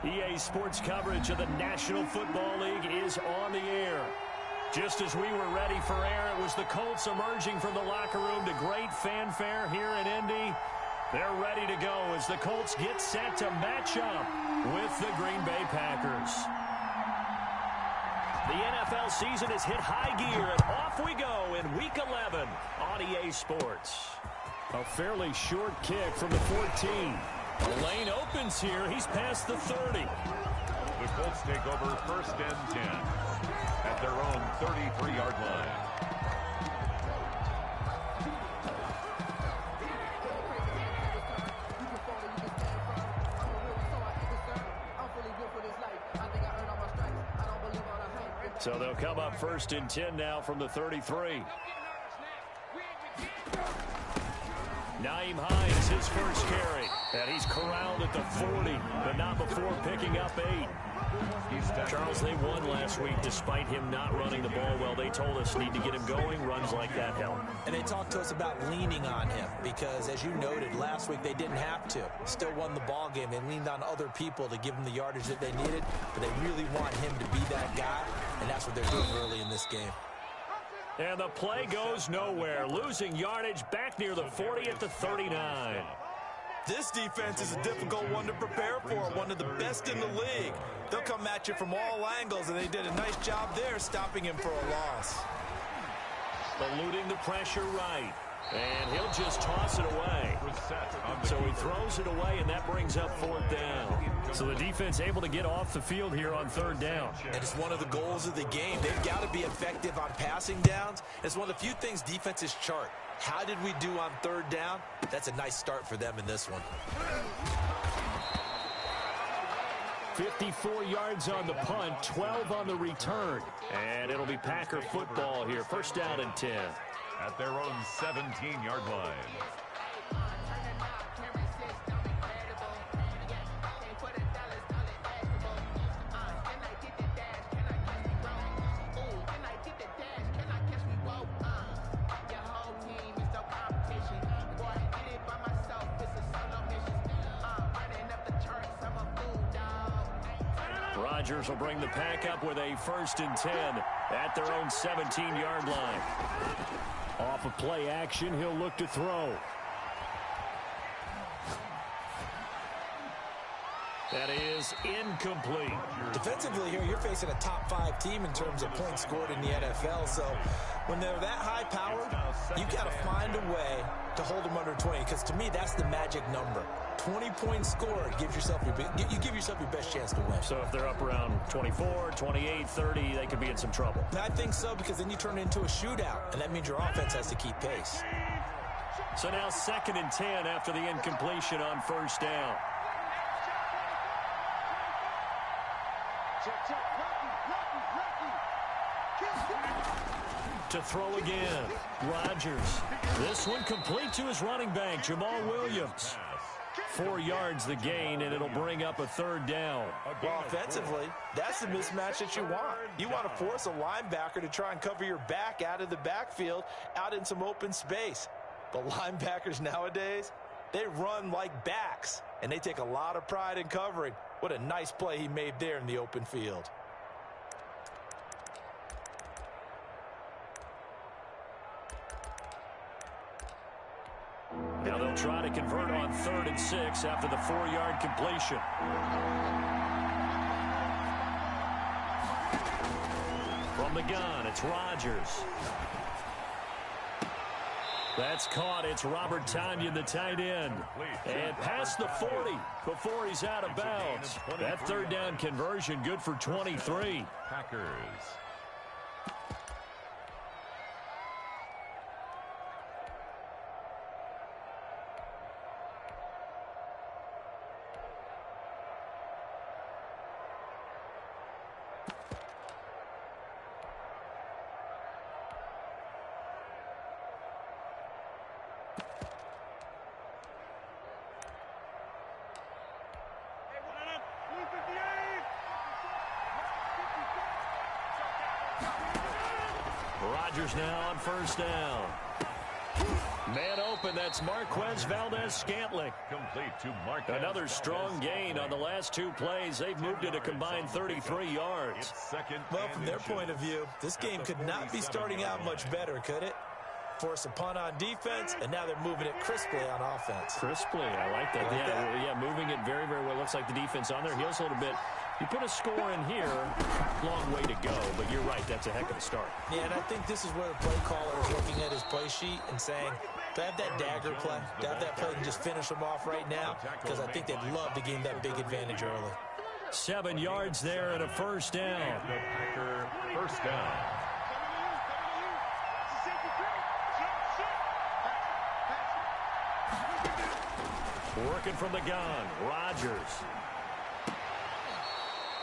EA Sports coverage of the National Football League is on the air. Just as we were ready for air, it was the Colts emerging from the locker room to great fanfare here in Indy. They're ready to go as the Colts get set to match up with the Green Bay Packers. The NFL season has hit high gear, and off we go in Week 11 on EA Sports. A fairly short kick from the 14. The lane opens here. He's past the 30. The Colts take over 1st and 10 at their own 33-yard line. So they'll come up 1st and 10 now from the 33. Naeem Hines, his first carry. And he's corralled at the 40, but not before picking up 8. Charles, they won last week despite him not running the ball well. They told us need to get him going. Runs like that help. And they talked to us about leaning on him because, as you noted, last week they didn't have to. Still won the ball game. They leaned on other people to give them the yardage that they needed, but they really want him to be that guy, and that's what they're doing early in this game. And the play goes nowhere. Losing yardage back near the 40 at the 39. This defense is a difficult one to prepare for, one of the best in the league. They'll come at you from all angles, and they did a nice job there stopping him for a loss. Eluding the pressure right. And he'll just toss it away. So he throws it away, and that brings up 4th down. So the defense able to get off the field here on 3rd down. And it's one of the goals of the game. They've got to be effective on passing downs. It's one of the few things defenses chart. How did we do on 3rd down? That's a nice start for them in this one. 54 yards on the punt, 12 on the return. And it'll be Packer football here. 1st down and 10. At their own 17-yard line. Rodgers will bring the pack up with a 1st and 10 at their own 17-yard line. Off of play action, he'll look to throw. That is incomplete. Defensively here, you're facing a top 5 team in terms of points scored in the NFL. So when they're that high powered, you got to find a way to hold them under 20. Because to me, that's the magic number. 20 points scored gives yourself you give yourself your best chance to win. So if they're up around 24, 28, 30, they could be in some trouble. And I think so, because then you turn it into a shootout, and that means your offense has to keep pace. So now 2nd and 10 after the incompletion on 1st down. To throw again, Rodgers. This one complete to his running back, Jamal Williams. 4 yards the gain, and it'll bring up a 3rd down. Well, offensively, that's the mismatch that you want. You want to force a linebacker to try and cover your back out of the backfield, out in some open space. The linebackers nowadays, they run like backs, and they take a lot of pride in covering. What a nice play he made there in the open field. Now they'll try to convert on 3rd and 6 after the 4-yard completion. From the gun, it's Rodgers. That's caught. It's Robert Tonyan, the tight end. And past the 40 before he's out of bounds. That 3rd down conversion good for 23. Packers. Rodgers now on 1st down. Man open, that's Marquez Valdez-Scantling. Complete to Marquez. Another strong gain on the last 2 plays. They've moved it a combined 33 yards. Well, from their point of view, this game could not be starting out much better, could it? Force a punt on defense, and now they're moving it crisply on offense. Crisply, I like that. Yeah, moving it very, very well. Looks like the defense on their heels a little bit. You put a score in here, long way to go, but you're right, that's a heck of a start. Yeah, and I think this is where the play caller is looking at his play sheet and saying, do I have that dagger play? Do I have that play and just finish them off right now? Because I think they'd love to gain that big advantage early. 7 yards there and a first down. The Packer first down. Working from the gun, Rodgers.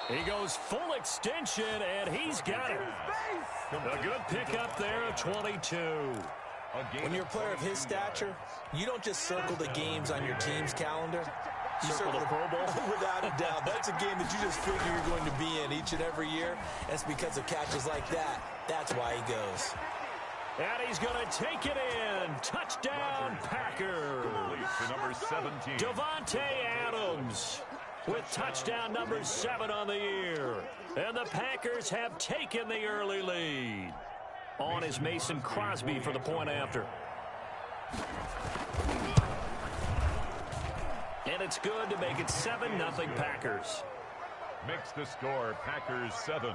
He goes full extension, and he's got it. A good pickup there at 22. When you're a player of his stature, you don't just circle the games on your team's calendar. You Circle the Pro Bowl? Without a doubt. That's a game that you just figure you're going to be in each and every year. And it's because of catches like that. That's why he goes. And he's going to take it in. Touchdown, Packers. To number 17. Davante Adams with touchdown number 7 on the year. And the Packers have taken the early lead. On is Mason Crosby for the point after. And it's good to make it 7-0 Packers. Makes the score Packers 7,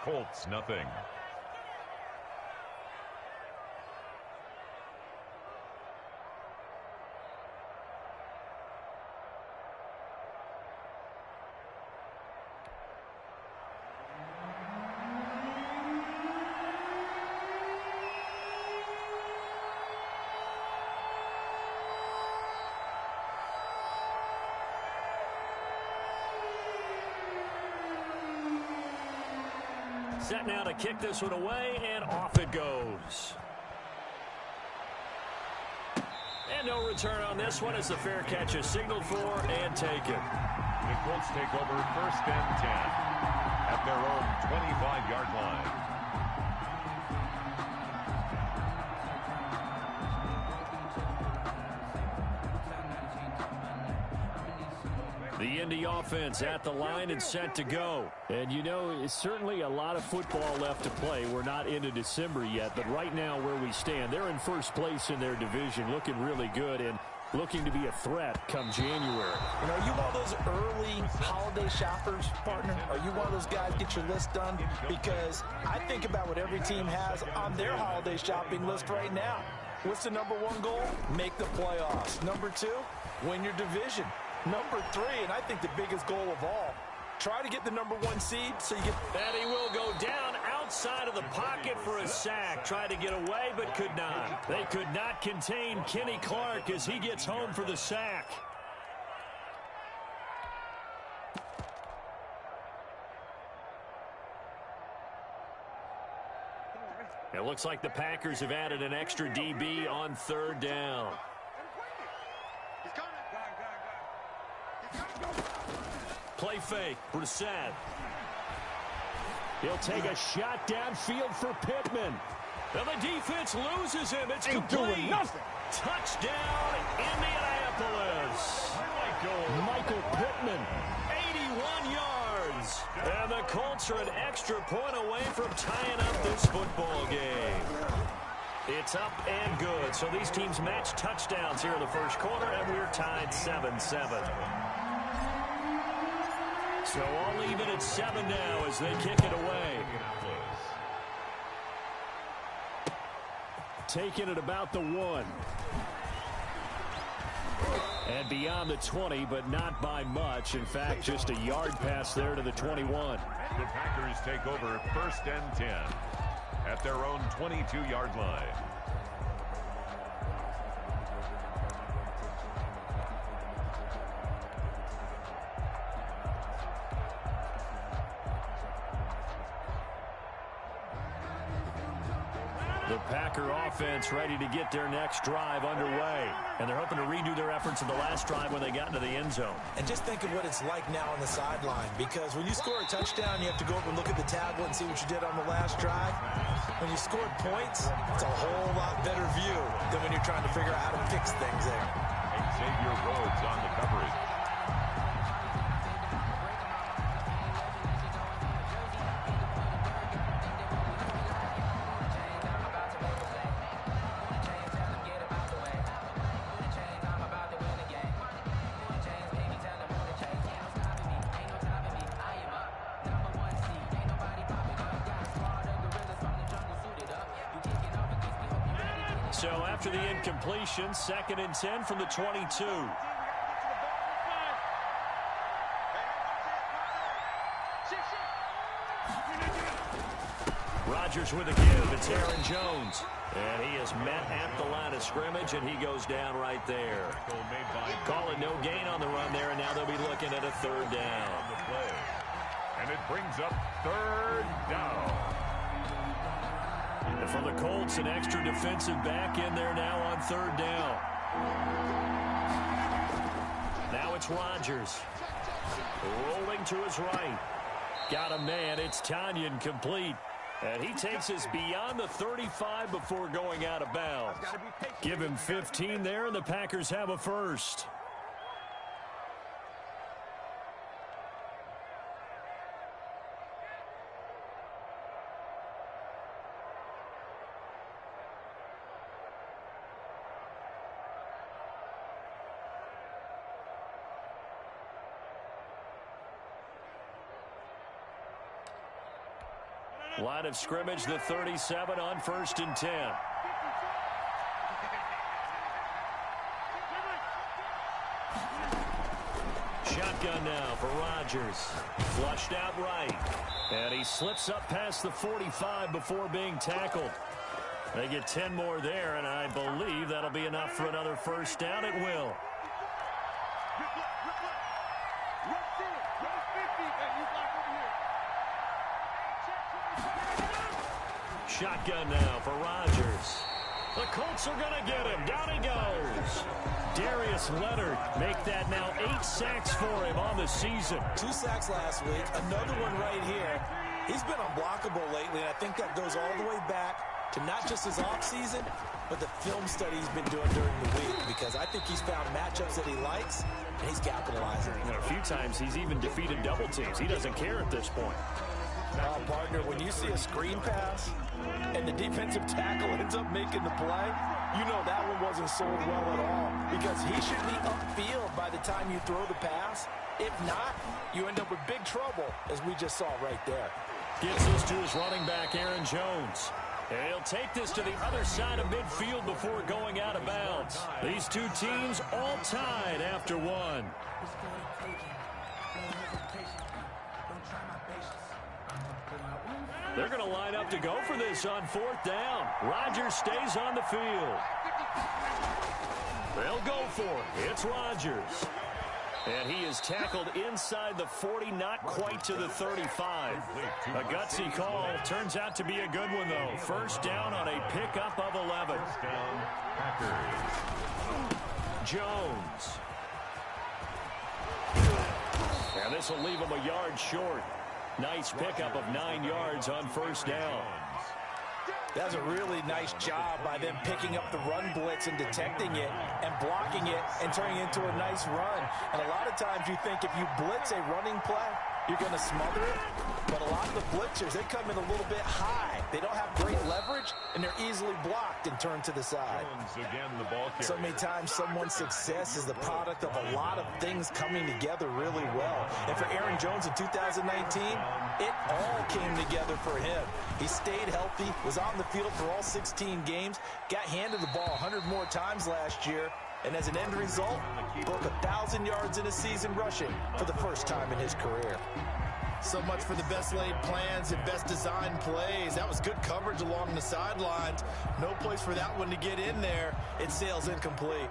Colts nothing. Set now to kick this one away, and off it goes. And no return on this one as the fair catch is signaled for and taken. The Colts take over first and 10 at their own 25-yard line. The Indy offense at the line and set to go. And you know, it's certainly a lot of football left to play. We're not into December yet, but right now where we stand, they're in first place in their division, looking really good and looking to be a threat come January. You know, are you one of those early holiday shoppers, partner? Are you one of those guys get your list done? Because I think about what every team has on their holiday shopping list right now. What's the number 1 goal? Make the playoffs. Number 2, win your division. Number 3, and I think the biggest goal of all, try to get the number 1 seed so you get... And he will go down outside of the pocket for a sack. Tried to get away, but could not. They could not contain Kenny Clark as he gets home for the sack. It looks like the Packers have added an extra DB on 3rd down. Play fake, Brissett. He'll take a shot downfield for Pittman. And the defense loses him. It's complete. Doing nothing. Touchdown, Indianapolis. Michael Pittman, 81 yards. And the Colts are an extra point away from tying up this football game. It's up and good. So these teams match touchdowns here in the first quarter, and we're tied 7-7. So all even at 7 now as they kick it away. Taking it about the 1. And beyond the 20, but not by much. In fact, just a yard pass there to the 21. The Packers take over first and 10 at their own 22-yard line. The Packer offense ready to get their next drive underway. And they're hoping to redo their efforts in the last drive when they got into the end zone. And just think of what it's like now on the sideline. Because when you score a touchdown, you have to go up and look at the tablet and see what you did on the last drive. When you scored points, it's a whole lot better view than when you're trying to figure out how to fix things there. Xavier Rhodes on the coverage. So after the incompletion, 2nd and 10 from the 22. Rodgers with a give. It's Aaron Jones. And he is met at the line of scrimmage, and he goes down right there. Call it no gain on the run there, and now they'll be looking at a 3rd down. And it brings up 3rd down. And for the Colts, an extra defensive back in there now on 3rd down. Now it's Rodgers. Rolling to his right. Got a man. It's Tanyan complete. And he takes us beyond the 35 before going out of bounds. Give him 15 there, and the Packers have a first. Line of scrimmage, the 37 on 1st and 10. Shotgun now for Rodgers. Flushed out right. And he slips up past the 45 before being tackled. They get 10 more there, and I believe that'll be enough for another 1st down. It will. Shotgun now for Rodgers. The Colts are going to get him. Down he goes. Darius Leonard make that now 8 sacks for him on the season. 2 sacks last week. Another one right here. He's been unblockable lately, and I think that goes all the way back to not just his offseason, but the film study he's been doing during the week, because I think he's found matchups that he likes, and he's capitalizing. And a few times he's even defeated double teams. He doesn't care at this point. Partner, when you see a screen pass and the defensive tackle ends up making the play, you know that one wasn't sold well at all, because he should be upfield by the time you throw the pass. If not, you end up with big trouble, as we just saw right there. Gets this to his running back, Aaron Jones. And he'll take this to the other side of midfield before going out of bounds. These two teams all tied after one. They're going to line up to go for this on 4th down. Rodgers stays on the field. They'll go for it. It's Rodgers. And he is tackled inside the 40, not quite to the 35. A gutsy call. Turns out to be a good one, though. 1st down on a pickup of 11. Jones. And this will leave him a yard short. Nice pickup of 9 yards on 1st down. That's a really nice job by them picking up the run blitz and detecting it and blocking it and turning it into a nice run. And a lot of times you think if you blitz a running play, you're going to smother it. But a lot of the blitzers, they come in a little bit high. They don't have great leverage, and they're easily blocked and turned to the side. Again, the ball so many times someone's success is the product of a lot of things coming together really well. And for Aaron Jones in 2019, it all came together for him. He stayed healthy, was on the field for all 16 games, got handed the ball 100 more times last year, and as an end result, broke 1,000 yards in a season rushing for the first time in his career. So much for the best laid plans and best designed plays. That was good coverage along the sidelines. No place for that one to get in there. It sails incomplete.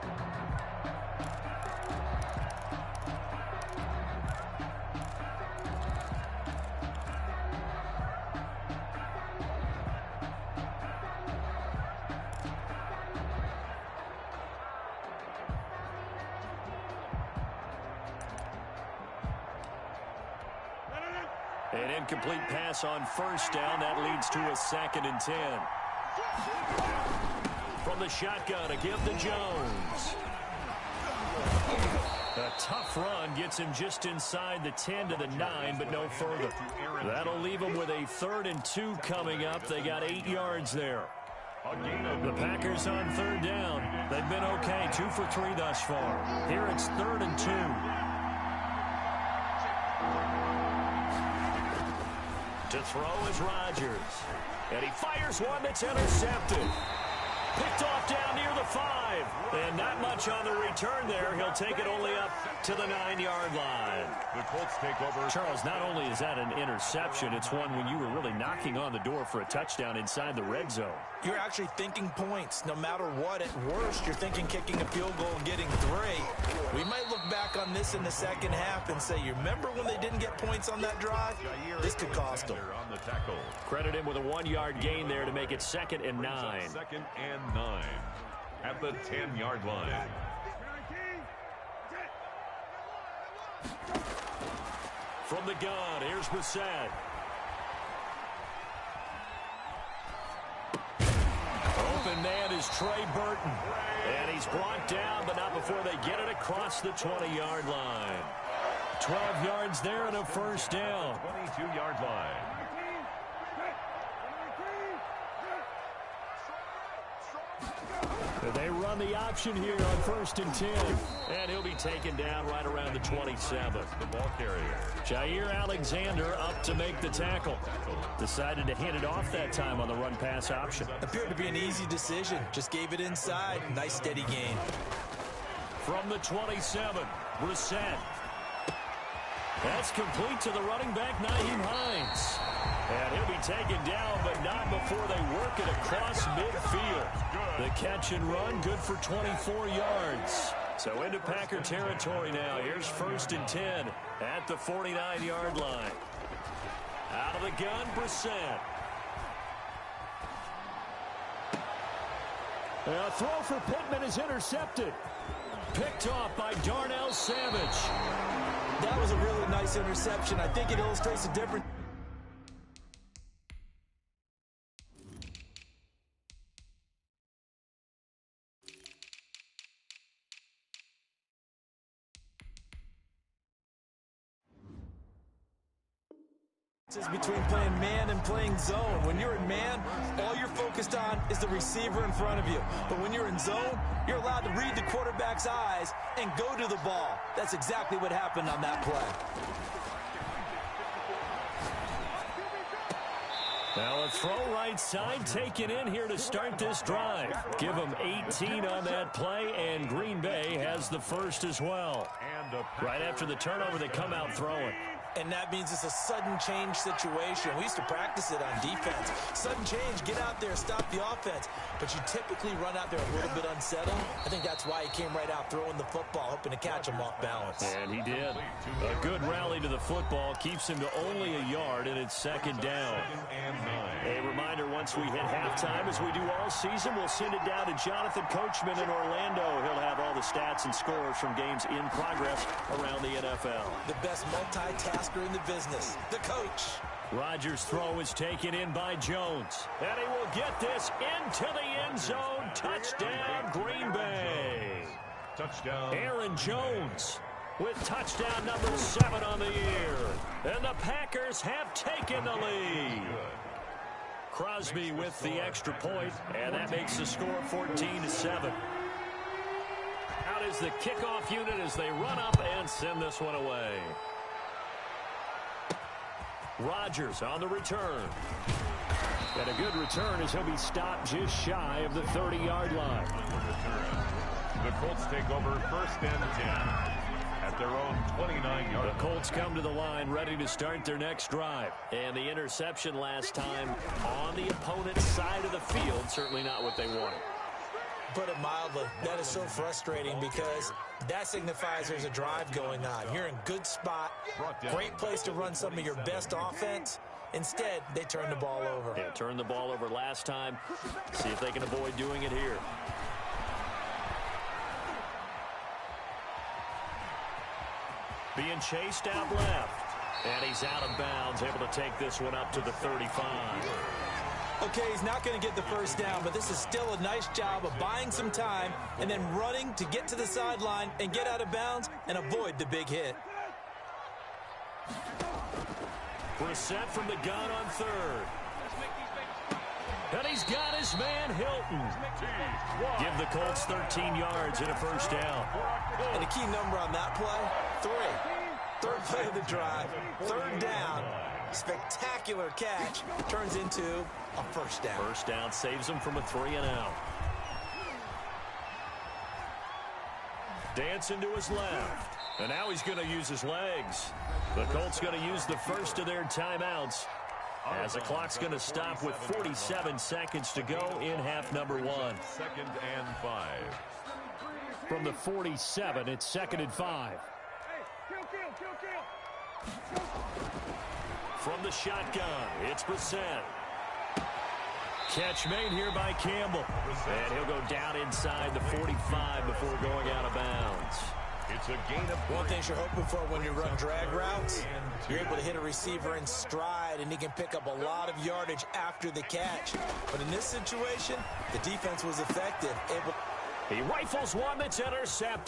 An incomplete pass on first down. That leads to a 2nd and 10. From the shotgun, a give to Jones. A tough run gets him just inside the 10 to the 9, but no further. That'll leave him with a 3rd and 2 coming up. They got 8 yards there. The Packers on 3rd down. They've been okay, 2 for 3 thus far. Here it's 3rd and 2. To throw is Rodgers. And he fires one that's intercepted. Picked off down near the 5. And not much on the return there. He'll take it only up to the 9-yard line. The Colts take over. Charles, not only is that an interception, it's one when you were really knocking on the door for a touchdown inside the red zone. You're actually thinking points. No matter what, at worst, you're thinking kicking a field goal and getting 3. We might look back on this in the second half and say, you remember when they didn't get points on that drive? This could cost them. On the tackle. Credit him with a 1-yard gain there to make it 2nd and 9. 2nd and 9 at the 10-yard line. From the gun, here's Brissett. Open man is Trey Burton. And he's brought down, but not before they get it across the 20-yard line. 12 yards there and a 1st down. 22-yard line. They run the option here on 1st and 10. And he'll be taken down right around the 27. The ball carrier. Jair Alexander up to make the tackle. Decided to hand it off that time on the run-pass option. Appeared to be an easy decision. Just gave it inside. Nice steady gain. From the 27, Brissett. That's complete to the running back, Nyheim Hines. And he'll be taken down, but not before they work it across midfield. The catch and run, good for 24 yards. So into Packer territory now. Here's 1st and 10 at the 49-yard line. Out of the gun, Brissett. A throw for Pittman is intercepted. Picked off by Darnell Savage. That was a really nice interception. I think it illustrates the difference. Between playing man and playing zone. When you're in man, all you're focused on is the receiver in front of you. But when you're in zone, you're allowed to read the quarterback's eyes and go to the ball. That's exactly what happened on that play. Now a throw right side taken in here to start this drive. Give them 18 on that play, and Green Bay has the first as well. Right after the turnover, they come out throwing. And that means it's a sudden change situation. We used to practice it on defense. Sudden change, get out there, stop the offense. But you typically run out there a little bit unsettled. I think that's why he came right out throwing the football, hoping to catch him off balance. And he did. A good rally to the football keeps him to only a yard, and it's 2nd down. A reminder, once we hit halftime, as we do all season, we'll send it down to Jonathan Coachman in Orlando. He'll have all the stats and scores from games in progress around the NFL. The best multitasker in the business, the coach. Rodgers' throw is taken in by Jones. And he will get this into the end zone. Touchdown, Green Bay. Touchdown. Aaron Jones with touchdown number 7 on the year. And the Packers have taken the lead. Crosby with the extra point, and that makes the score 14-7. Out is the kickoff unit as they run up and send this one away. Rodgers on the return. And a good return as he'll be stopped just shy of the 30-yard line. The Colts take over 1st and 10 at their own 29-yard line. The Colts come to the line ready to start their next drive. And the interception last time on the opponent's side of the field, certainly not what they wanted. Put it mildly, that is so frustrating because that signifies there's a drive going on. You're in good spot, great place to run some of your best offense. Instead, they turn the ball over. Yeah, turned the ball over last time. See if they can avoid doing it here. Being chased out left. And he's out of bounds, able to take this one up to the 35. Okay, he's not going to get the first down, but this is still a nice job of buying some time and then running to get to the sideline and get out of bounds and avoid the big hit. Brissett from the gun on third. And he's got his man, Hilton. Give the Colts 13 yards and a first down. And the key number on that play, 3. Third play of the drive, third down. Spectacular catch turns into a first down. First down saves him from a 3-and-out. Dancing to his left. And now he's going to use his legs. The Colts going to use the first of their timeouts as the clock's going to stop with 47 seconds to go in half number 1. 2nd and 5. From the 47, it's 2nd and 5. From the shotgun, it's Brissett. Catch made here by Campbell. And he'll go down inside the 45 before going out of bounds. It's a gain of 3. One thing you're hoping for when you run drag routes, you're able to hit a receiver in stride, and he can pick up a lot of yardage after the catch. But in this situation, the defense was effective. He rifles one that's intercepted.